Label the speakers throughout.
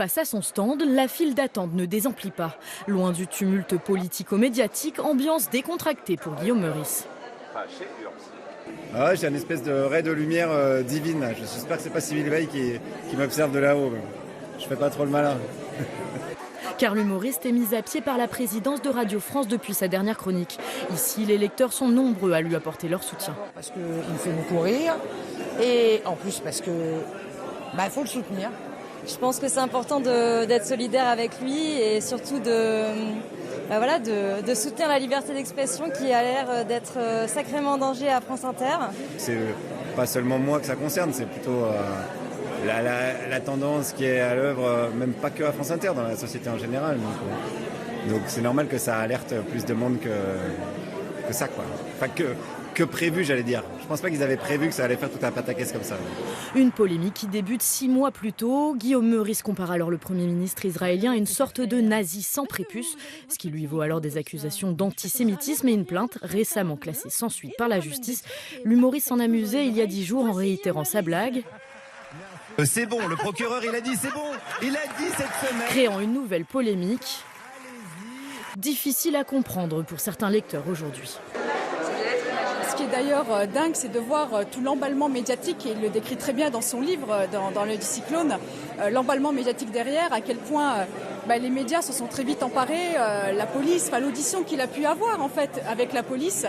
Speaker 1: passe à son stand, la file d'attente ne désemplit pas. Loin du tumulte politico-médiatique, ambiance décontractée pour Guillaume Meurice.
Speaker 2: Ah ouais, j'ai une espèce de ray de lumière divine. J'espère que c'est pas Sybille Veil qui m'observe de là-haut. Je fais pas trop le malin.
Speaker 1: Car l'humoriste est mis à pied par la présidence de Radio France depuis sa dernière chronique. Ici, les lecteurs sont nombreux à lui apporter leur soutien.
Speaker 3: Parce qu'il me fait beaucoup rire et en plus parce que faut le soutenir.
Speaker 4: Je pense que c'est important d'être solidaire avec lui et surtout de soutenir la liberté d'expression qui a l'air d'être sacrément en danger à France Inter.
Speaker 2: C'est pas seulement moi que ça concerne, c'est plutôt la tendance qui est à l'œuvre, même pas que à France Inter, dans la société en général. Donc c'est normal que ça alerte plus de monde que ça, quoi. Enfin, que prévu, j'allais dire. Je pense pas qu'ils avaient prévu que ça allait faire tout un pataquès comme ça.
Speaker 1: Une polémique qui débute 6 mois plus tôt. Guillaume Meurice compare alors le Premier ministre israélien à une sorte de nazi sans prépuce, ce qui lui vaut alors des accusations d'antisémitisme et une plainte récemment classée sans suite par la justice. L'humoriste s'en amusait il y a 10 jours en réitérant sa blague.
Speaker 5: C'est bon, le procureur il a dit c'est bon, il a dit cette semaine.
Speaker 1: Créant une nouvelle polémique, difficile à comprendre pour certains lecteurs aujourd'hui.
Speaker 6: Ce qui est d'ailleurs dingue, c'est de voir tout l'emballement médiatique, et il le décrit très bien dans son livre, dans l'œil du cyclone, l'emballement médiatique derrière, à quel point les médias se sont très vite emparés, la police, l'audition qu'il a pu avoir en fait avec la police.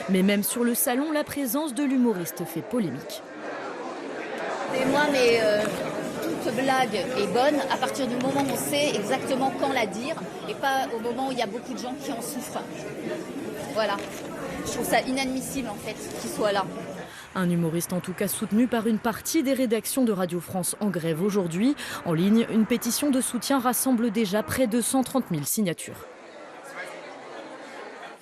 Speaker 1: Mais même sur le salon, la présence de l'humoriste fait polémique.
Speaker 7: Mais toute blague est bonne à partir du moment où on sait exactement quand la dire et pas au moment où il y a beaucoup de gens qui en souffrent. Voilà. Je trouve ça inadmissible en fait qu'il soit là.
Speaker 1: Un humoriste en tout cas soutenu par une partie des rédactions de Radio France en grève aujourd'hui. En ligne, une pétition de soutien rassemble déjà près de 130 000 signatures.